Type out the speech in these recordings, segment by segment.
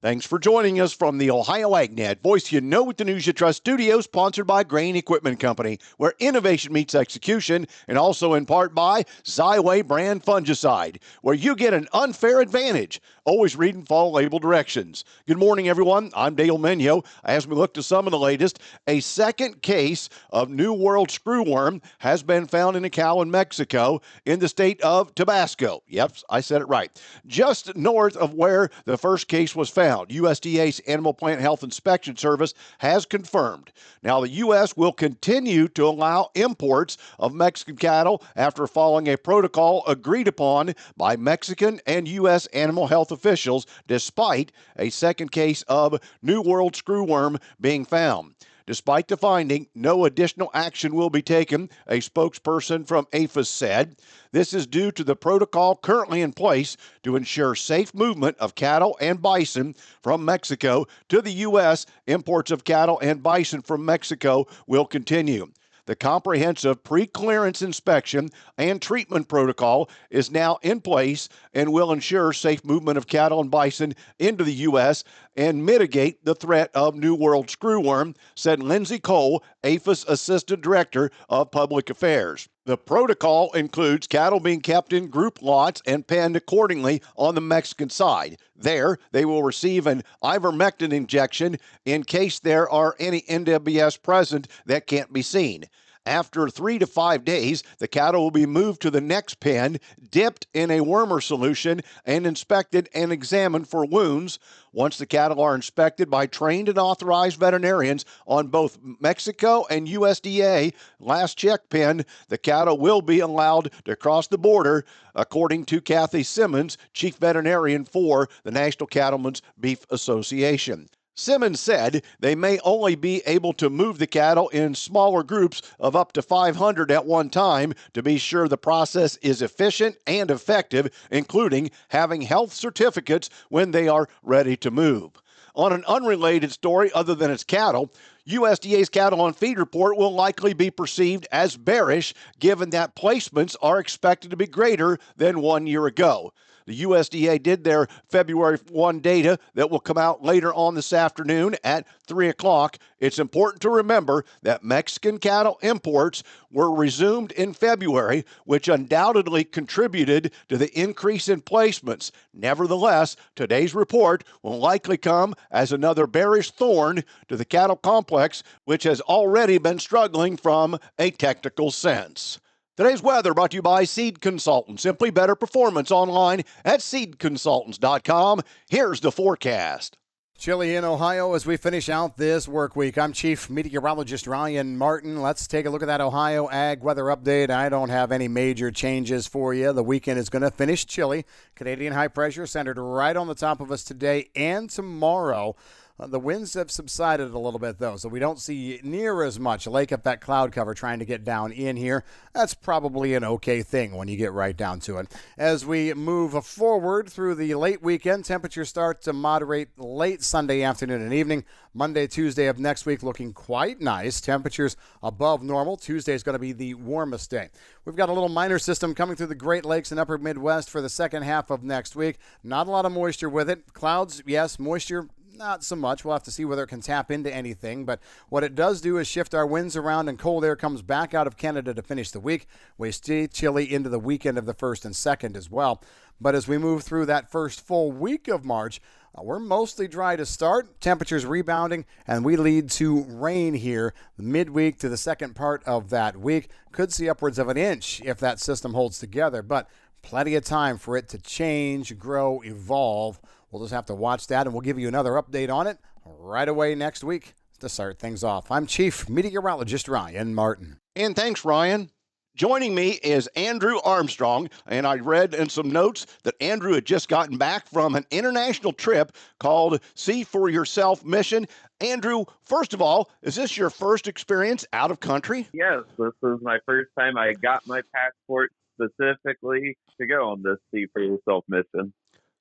Thanks for joining us from the Ohio AgNet, voice you know with the news you trust studio, sponsored by Grain Equipment Company, where innovation meets execution, and also in part by Xyway brand fungicide, where you get an unfair advantage. Always read and follow label directions. Good morning, everyone. I'm Dale Menyo. As we look to some of the latest, a second case of New World screwworm has been found in a cow in Mexico in the state of Tabasco. Yep, I said it right. Just north of where the first case was found. USDA's Animal Plant Health Inspection Service has confirmed. Now, the U.S. will continue to allow imports of Mexican cattle after following a protocol agreed upon by Mexican and U.S. animal health officials, despite a second case of New World screwworm being found. Despite the finding, no additional action will be taken, a spokesperson from APHIS said. This is due to the protocol currently in place to ensure safe movement of cattle and bison from Mexico to the U.S. Imports of cattle and bison from Mexico will continue. The comprehensive pre-clearance inspection and treatment protocol is now in place and will ensure safe movement of cattle and bison into the U.S. and mitigate the threat of New World screwworm, said Lindsay Cole, APHIS Assistant Director of Public Affairs. The protocol includes cattle being kept in group lots and penned accordingly on the Mexican side. There, they will receive an ivermectin injection in case there are any NWS present that can't be seen. After 3 to 5 days, the cattle will be moved to the next pen, dipped in a wormer solution, and inspected and examined for wounds. Once the cattle are inspected by trained and authorized veterinarians on both Mexico and USDA last check pen, the cattle will be allowed to cross the border, according to Kathy Simmons, chief veterinarian for the National Cattlemen's Beef Association. Simmons said they may only be able to move the cattle in smaller groups of up to 500 at one time to be sure the process is efficient and effective, including having health certificates when they are ready to move. On an unrelated story other than its cattle, USDA's cattle on feed report will likely be perceived as bearish, given that placements are expected to be greater than 1 year ago. The USDA did their February 1 data that will come out later on this afternoon at 3 o'clock. It's important to remember that Mexican cattle imports were resumed in February, which undoubtedly contributed to the increase in placements. Nevertheless, today's report will likely come as another bearish thorn to the cattle complex, which has already been struggling from a technical sense. Today's weather brought to you by Seed Consultants. Simply better performance online at seedconsultants.com. Here's the forecast. Chilly in Ohio as we finish out this work week. I'm Chief Meteorologist Ryan Martin. Let's take a look at that Ohio Ag weather update. I don't have any major changes for you. The weekend is going to finish chilly. Canadian high pressure centered right on the top of us today and tomorrow. The winds have subsided a little bit, though, so we don't see near as much lake effect cloud cover trying to get down in here. That's probably an okay thing when you get right down to it. As we move forward through the late weekend, temperatures start to moderate late Sunday afternoon and evening. Monday, Tuesday of next week looking quite nice. Temperatures above normal. Tuesday is going to be the warmest day. We've got a little minor system coming through the Great Lakes and upper Midwest for the second half of next week. Not a lot of moisture with it. Clouds, yes. Moisture, not so much. We'll have to see whether it can tap into anything. But what it does do is shift our winds around, and cold air comes back out of Canada to finish the week. We stay chilly into the weekend of the 1st and 2nd as well. But as we move through that first full week of March, we're mostly dry to start. Temperatures rebounding, and we lead to rain here midweek to the second part of that week. Could see upwards of an inch if that system holds together, but plenty of time for it to change, grow, evolve. We'll just have to watch that, and we'll give you another update on it right away next week to start things off. I'm Chief Meteorologist Ryan Martin. And thanks, Ryan. Joining me is Andrew Armstrong, and I read in some notes that Andrew had just gotten back from an international trip called See for Yourself mission. Andrew, first of all, is this your first experience out of country? Yes, this is my first time. I got my passport specifically to go on this See for Yourself mission.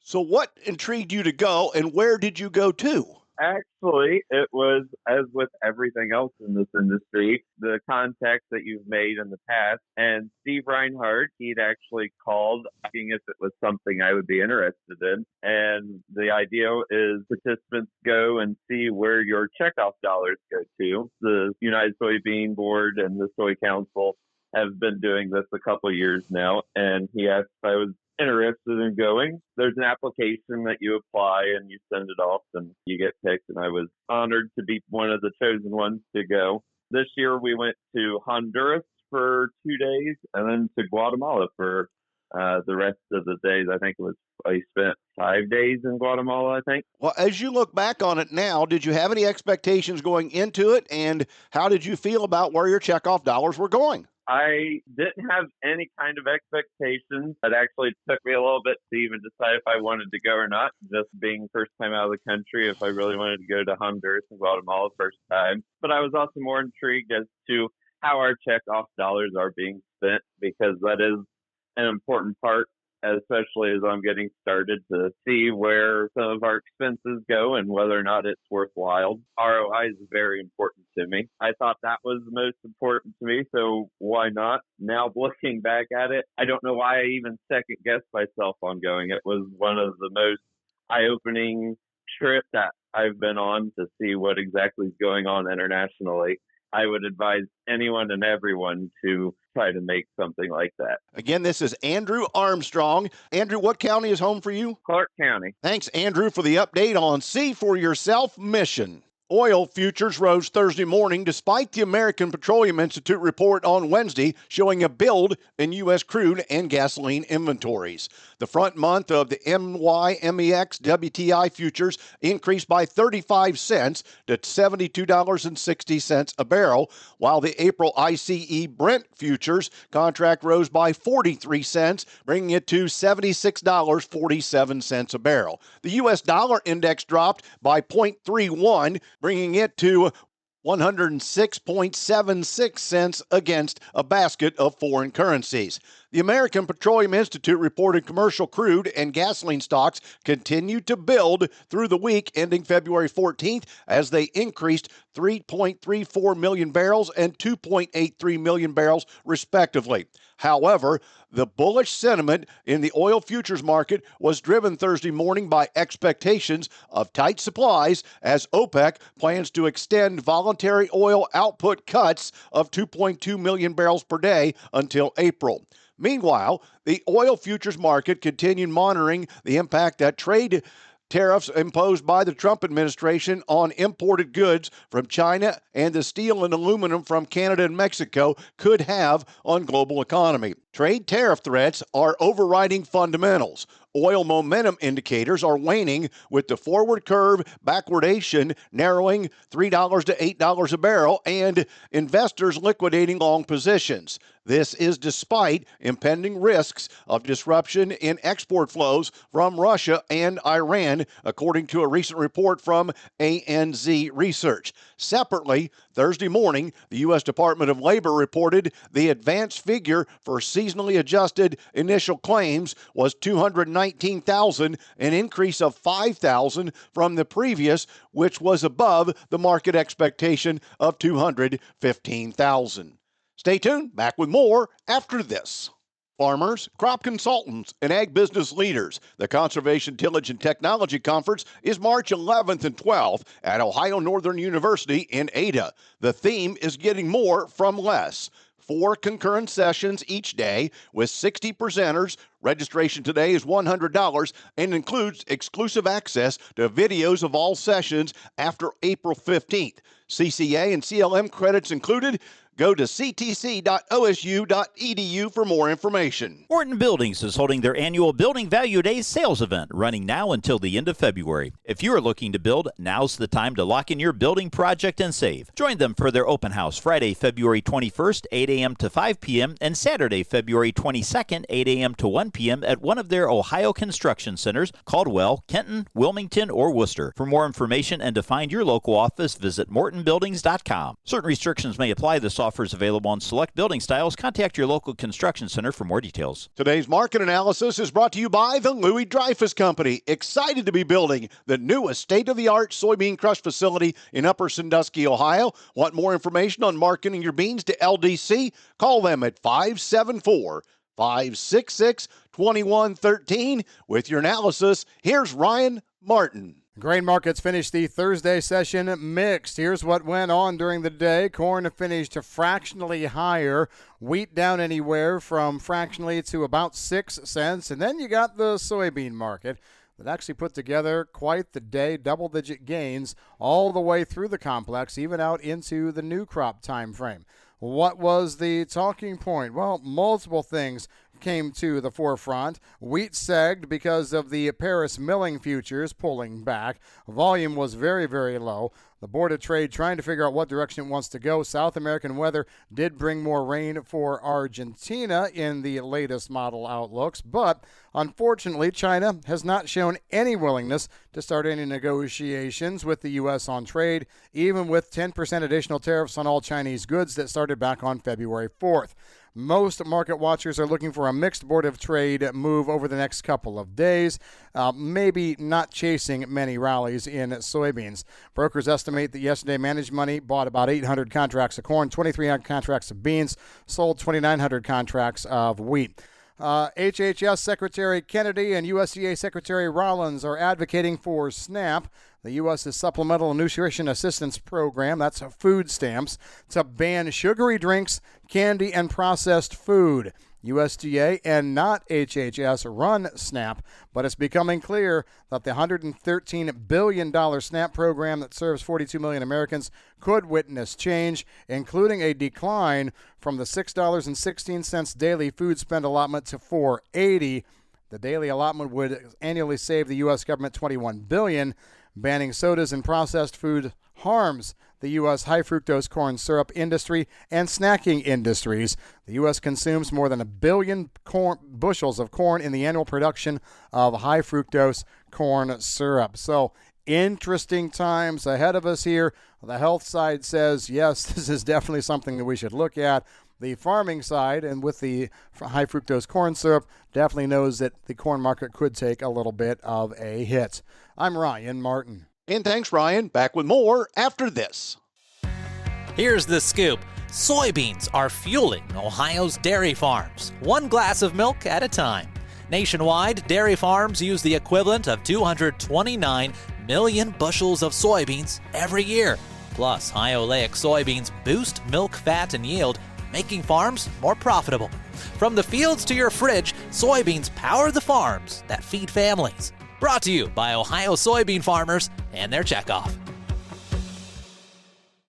So what intrigued you to go, and where did you go to? Actually, it was, as with everything else in this industry, the contacts that you've made in the past. And Steve Reinhardt, he'd actually called asking if it was something I would be interested in. And the idea is participants go and see where your checkoff dollars go to. The United Soybean Board and the Soy Council have been doing this a couple of years now. And he asked if I was interested in going. There's an application that you apply and you send it off and you get picked, and I was honored to be one of the chosen ones to go. This year we went to Honduras for 2 days and then to Guatemala for the rest of the days. I spent 5 days in Guatemala, I think. Well, as you look back on it now, did you have any expectations going into it, and how did you feel about where your checkoff dollars were going? I didn't have any kind of expectations. It actually took me a little bit to even decide if I wanted to go or not, just being first time out of the country, if I really wanted to go to Honduras and Guatemala first time. But I was also more intrigued as to how our checkoff dollars are being spent, because that is an important part, especially as I'm getting started, to see where some of our expenses go and whether or not it's worthwhile. ROI is very important to me. I thought that was the most important to me, so why not? Now, looking back at it, I don't know why I even second-guessed myself on going. It was one of the most eye-opening trips that I've been on to see what exactly is going on internationally. I would advise anyone and everyone to try to make something like that. Again, this is Andrew Armstrong. Andrew, what county is home for you? Clark County. Thanks, Andrew, for the update on See for Yourself mission. Oil futures rose Thursday morning despite the American Petroleum Institute report on Wednesday showing a build in U.S. crude and gasoline inventories. The front month of the NYMEX WTI futures increased by 35 cents to $72.60 a barrel, while the April ICE Brent futures contract rose by 43 cents, bringing it to $76.47 a barrel. The U.S. dollar index dropped by 0.31, bringing it to 106.76 cents against a basket of foreign currencies. The American Petroleum Institute reported commercial crude and gasoline stocks continued to build through the week ending February 14th as they increased 3.34 million barrels and 2.83 million barrels respectively. However, the bullish sentiment in the oil futures market was driven Thursday morning by expectations of tight supplies as OPEC plans to extend voluntary oil output cuts of 2.2 million barrels per day until April. Meanwhile, the oil futures market continued monitoring the impact that trade tariffs imposed by the Trump administration on imported goods from China and the steel and aluminum from Canada and Mexico could have on global economy. Trade tariff threats are overriding fundamentals. Oil momentum indicators are waning, with the forward curve backwardation narrowing $3 to $8 a barrel and investors liquidating long positions. This is despite impending risks of disruption in export flows from Russia and Iran, according to a recent report from ANZ Research. Separately, Thursday morning, the U.S. Department of Labor reported the advanced figure for seasonally adjusted initial claims was 219,000, an increase of 5,000 from the previous, which was above the market expectation of 215,000. Stay tuned. Back with more after this. Farmers, crop consultants, and ag business leaders. The Conservation Tillage and Technology Conference is March 11th and 12th at Ohio Northern University in Ada. The theme is getting more from less. 4 concurrent sessions each day with 60 presenters. Registration today is $100 and includes exclusive access to videos of all sessions after April 15th. CCA and CLM credits included. Go to ctc.osu.edu for more information. Morton Buildings is holding their annual Building Value Days sales event, running now until the end of February. If you are looking to build, now's the time to lock in your building project and save. Join them for their open house Friday, February 21st, 8 a.m. to 5 p.m., and Saturday, February 22nd, 8 a.m. to 1 p.m. at one of their Ohio construction centers, Caldwell, Kenton, Wilmington, or Worcester. For more information and to find your local office, visit mortonbuildings.com. Certain restrictions may apply. This offer offers available on select building styles. Contact your local construction center for more details. Today's market analysis is brought to you by the Louis Dreyfus Company. Excited to be building the newest state-of-the-art soybean crush facility in Upper Sandusky, Ohio. Want more information on marketing your beans to LDC? Call them at 574-566-2113. With your analysis, here's Ryan Martin. Grain markets finished the Thursday session mixed. Here's what went on during the day. Corn finished fractionally higher. Wheat down anywhere from fractionally to about 6 cents. And then you got the soybean market that actually put together quite the day, double-digit gains all the way through the complex, even out into the new crop time frame. What was the talking point? Well, multiple things came to the forefront. Wheat sagged because of the Paris milling futures pulling back. Volume was very, very low. The Board of Trade trying to figure out what direction it wants to go. South American weather did bring more rain for Argentina in the latest model outlooks, but unfortunately, China has not shown any willingness to start any negotiations with the U.S. on trade, even with 10% additional tariffs on all Chinese goods that started back on February 4th. Most market watchers are looking for a mixed Board of Trade move over the next couple of days, maybe not chasing many rallies in soybeans. Brokers estimate that yesterday managed money bought about 800 contracts of corn, 2,300 contracts of beans, sold 2,900 contracts of wheat. HHS Secretary Kennedy and USDA Secretary Rollins are advocating for SNAP, the U.S.'s Supplemental Nutrition Assistance Program, that's food stamps, to ban sugary drinks, candy, and processed food. USDA and not HHS run SNAP, but it's becoming clear that the $113 billion SNAP program that serves 42 million Americans could witness change, including a decline from the $6.16 daily food spend allotment to $4.80. The daily allotment would annually save the U.S. government $21 billion. Banning sodas and processed food harms the U.S. high-fructose corn syrup industry and snacking industries. The U.S. consumes more than 1 billion bushels of corn in the annual production of high-fructose corn syrup. So, interesting times ahead of us here. The health side says, yes, this is definitely something that we should look at. The farming side, and with the high fructose corn syrup, definitely knows that the corn market could take a little bit of a hit. I'm Ryan Martin. And thanks, Ryan. Back with more after this. Here's the scoop. Soybeans are fueling Ohio's dairy farms, one glass of milk at a time. Nationwide, dairy farms use the equivalent of 229 million bushels of soybeans every year. Plus, high oleic soybeans boost milk fat and yield, making farms more profitable. From the fields to your fridge, soybeans power the farms that feed families. Brought to you by Ohio soybean farmers and their checkoff.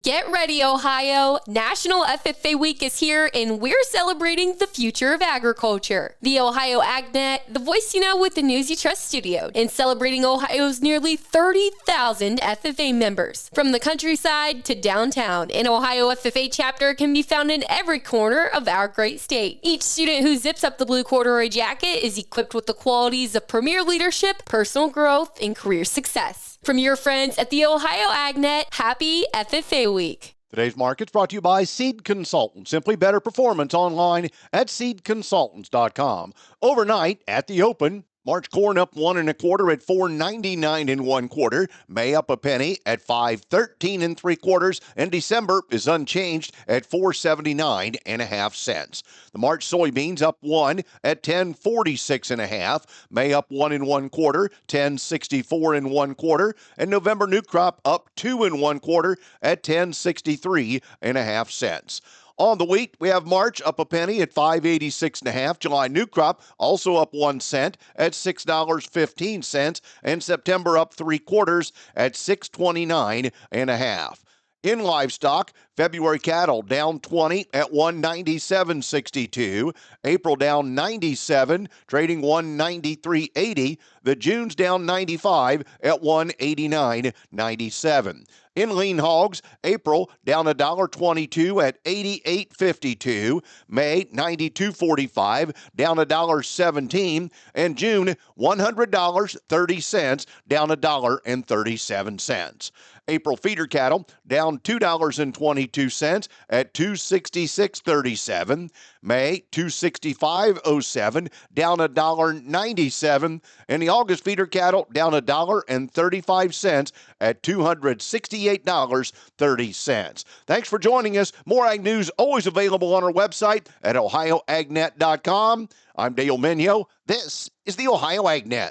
Get ready, Ohio! National FFA Week is here, and we're celebrating the future of agriculture. The Ohio AgNet, the voice you know with the News You Trust studio, and celebrating Ohio's nearly 30,000 FFA members. From the countryside to downtown, an Ohio FFA chapter can be found in every corner of our great state. Each student who zips up the blue corduroy jacket is equipped with the qualities of premier leadership, personal growth, and career success. From your friends at the Ohio AgNet, happy FFA Week. Today's market's brought to you by Seed Consultants. Simply better performance online at seedconsultants.com. Overnight at the open, March corn up 1 1/4 at $4.99 1/4. May up a penny at $5.13 3/4, and December is unchanged at $4.79 1/2 cents. The March soybeans up 1 at $10.46 1/2. May up 1 1/4, $10.64 1/4, and November new crop up 2 1/4 at $10.63 1/2 cents. On the wheat, we have March up a penny at $5.86 1/2. July new crop also up 1 cent at $6.15, and September up 3/4 at $6.29 1/2. In livestock, February cattle down 20 at $197.62. April down 97, trading $193.80. The June's down 95 at $189.97. In lean hogs, April down $1.22 at $88.52. May $92.45 down $1.17, and June $100.30 down $1.37. April feeder cattle down $2.22 at $266.37. May $265.07, down $1.97, and the August feeder cattle down $1.35 at $268.30. Thanks for joining us. More ag news always available on our website at ohioagnet.com. I'm Dale Minyo. This is the Ohio AgNet.